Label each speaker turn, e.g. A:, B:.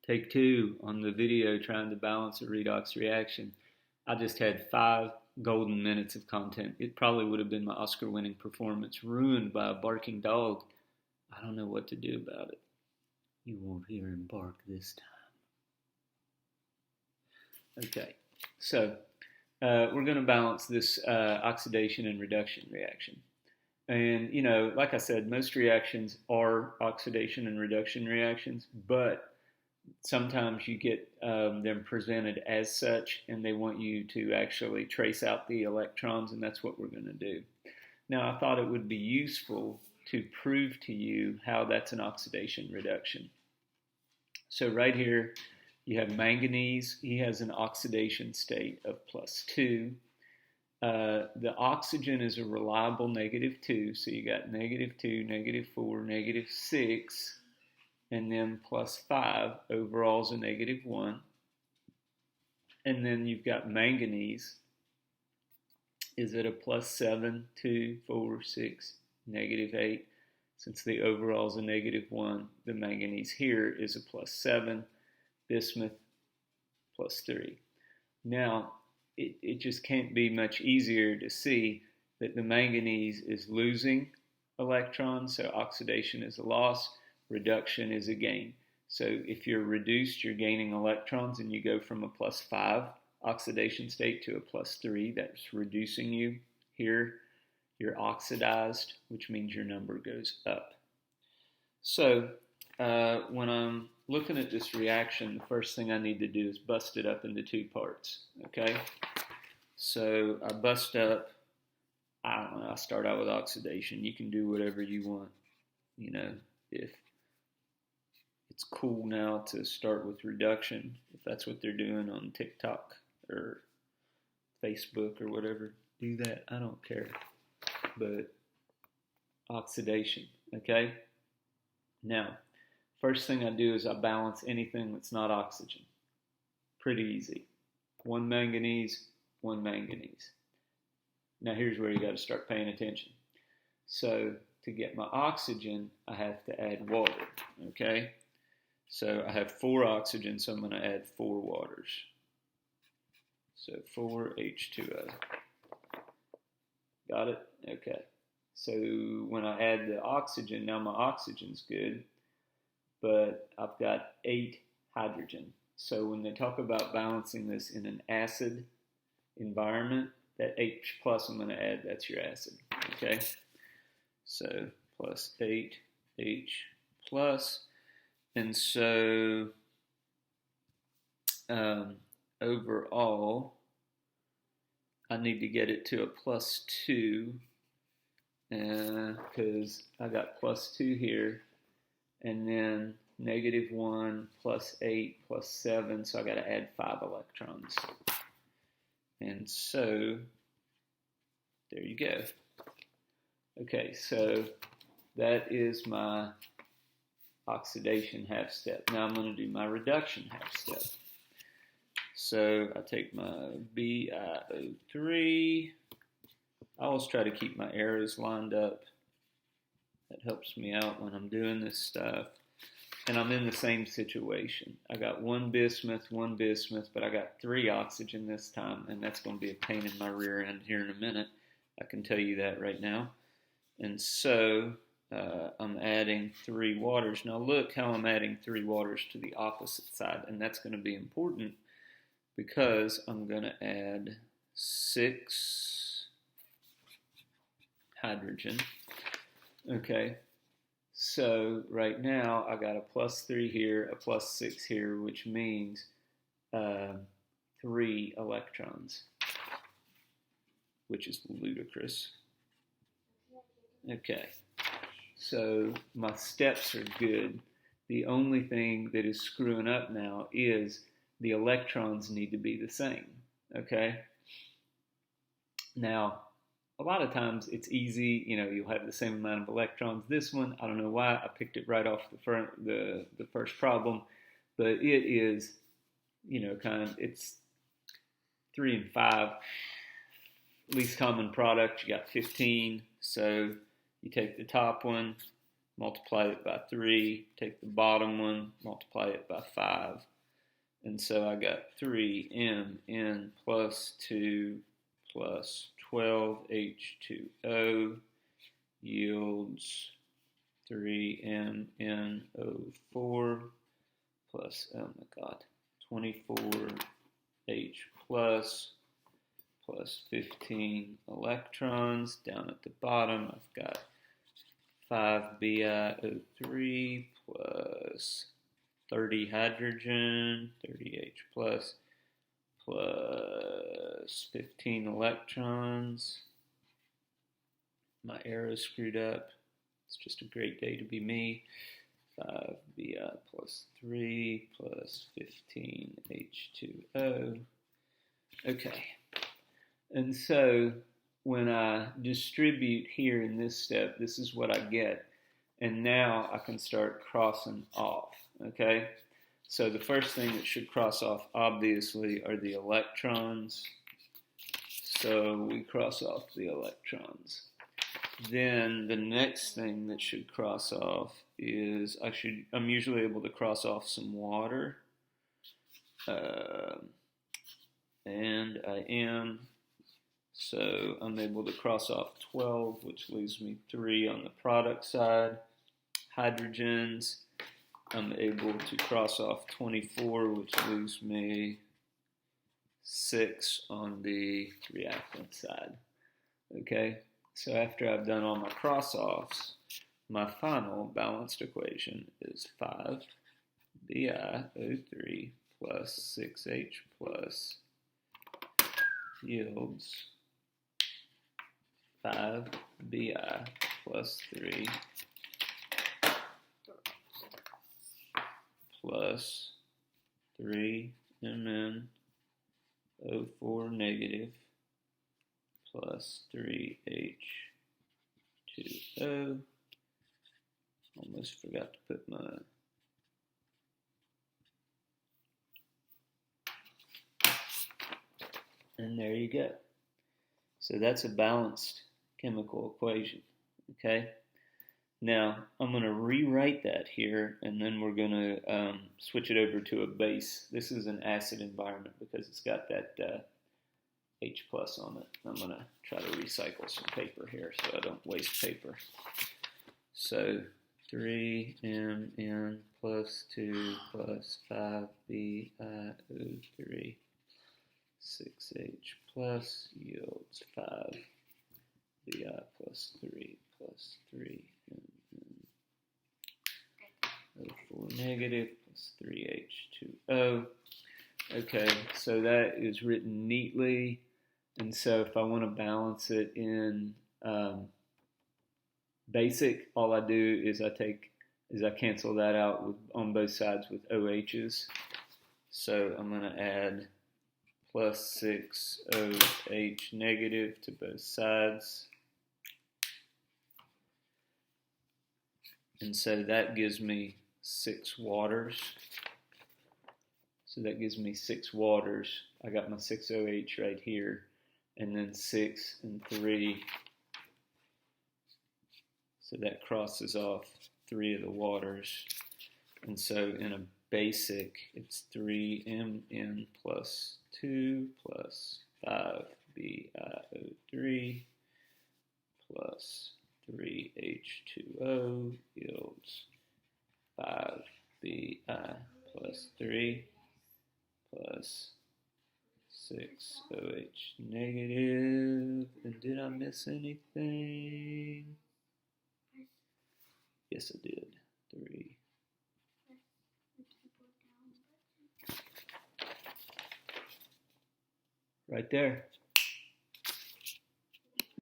A: Take two on the video trying to balance a redox reaction. I just had 5 golden minutes of content. It probably would have been my Oscar-winning performance ruined by a barking dog. I don't know what to do about it. You won't hear him bark this time. Okay, so we're going to balance this oxidation and reduction reaction. And, you know, like I said, most reactions are oxidation and reduction reactions, but sometimes you get them presented as such, and they want you to actually trace out the electrons, and that's what we're going to do. Now, I thought it would be useful to prove to you how that's an oxidation reduction. So right here, you have manganese. He has an oxidation state of +2. The oxygen is a reliable -2, so you got -2, -4, -6, and then +5. Overall is a -1. And then you've got manganese is at a +7, 2, 4, 6, -8. Since the overall is a -1, the manganese here is a +7, bismuth +3. Now, it just can't be much easier to see that the manganese is losing electrons, so oxidation is a loss, reduction is a gain. So if you're reduced, you're gaining electrons, and you go from a +5 oxidation state to a +3, that's reducing you. Here, you're oxidized, which means your number goes up. So when I'm looking at this reaction, the first thing I need to do is bust it up into two parts, okay? So I bust up, I don't know, I start out with oxidation. You can do whatever you want. You know, if it's cool now to start with reduction, if that's what they're doing on TikTok or Facebook or whatever, do that. I don't care. But oxidation, okay? Now, first thing I do is I balance anything that's not oxygen. Pretty easy. One manganese, one manganese. Now here's where you got to start paying attention. So to get my oxygen, I have to add water, okay? So I have 4 oxygen, so I'm going to add 4 waters. So 4 H2O. Got it? Okay. So when I add the oxygen, now my oxygen's good, but I've got 8 hydrogen. So when they talk about balancing this in an acid environment, that H plus I'm going to add, that's your acid. Okay? So plus 8 H plus. And so overall, I need to get it to a +2 because I got +2 here, and then -1 +8 +7, so I got to add 5 electrons. And so there you go. Okay, so that is my oxidation half step. Now I'm going to do my reduction half step. So I take my BiO3. I always try to keep my arrows lined up. That helps me out when I'm doing this stuff. And I'm in the same situation. I got one bismuth, but I got 3 oxygen this time, and that's going to be a pain in my rear end here in a minute. I can tell you that right now. And so I'm adding 3 waters. Now look how I'm adding 3 waters to the opposite side, and that's going to be important because I'm going to add 6 hydrogen. Okay, so right now I got a +3 here, a +6 here, which means 3 electrons, which is ludicrous. Okay, so my steps are good. The only thing that is screwing up now is the electrons need to be the same, okay? Now, a lot of times it's easy, you know, you'll have the same amount of electrons. This one, I don't know why, I picked it right off the first problem, but it is, you know, it's 3 and 5. Least common product, you got 15, so you take the top one, multiply it by 3, take the bottom one, multiply it by 5. And so I got 3Mn plus 2 plus 12H2O yields 3MnO4 plus, oh my God, 24H plus 15 electrons. Down at the bottom, I've got 5BiO3 plus 30 hydrogen, 30H plus 15 electrons. My arrow's screwed up. It's just a great day to be me. 5Bi plus 3 plus 15H2O. Okay. And so when I distribute here in this step, this is what I get. And now I can start crossing off, okay? So the first thing that should cross off, obviously, are the electrons. So we cross off the electrons. Then the next thing that should cross off is I'm usually able to cross off some water. And I am. So I'm able to cross off 12, which leaves me 3 on the product side. Hydrogens, I'm able to cross off 24, which leaves me 6 on the reactant side. Okay, so after I've done all my cross-offs, my final balanced equation is 5BiO3 plus 6H plus yields 5Bi plus 3 plus 3MnO4 negative plus 3H2O. Almost forgot to put my and there you go. So that's a balanced chemical equation, okay? Now, I'm going to rewrite that here, and then we're going to switch it over to a base. This is an acid environment because it's got that H plus on it. I'm going to try to recycle some paper here so I don't waste paper. So 3Mn plus 2 plus 5BiO3 6H plus yields 5Bi plus 3 plus 3MnO4 negative plus 3H2O. Okay, so that is written neatly, and so if I want to balance it in basic, all I do is I cancel that out on both sides with OH's. So I'm going to add plus 6 OH negative to both sides. And so that gives me 6 waters. So that gives me 6 waters. I got my 6 OH right here. And then 6 and 3. So that crosses off 3 of the waters. And so in a basic, it's 3Mn plus 2 plus 5BiO3 plus 3H2O yields 5Bi plus 3 plus 6OH negative. And did I miss anything? Yes, I did. 3. Right there.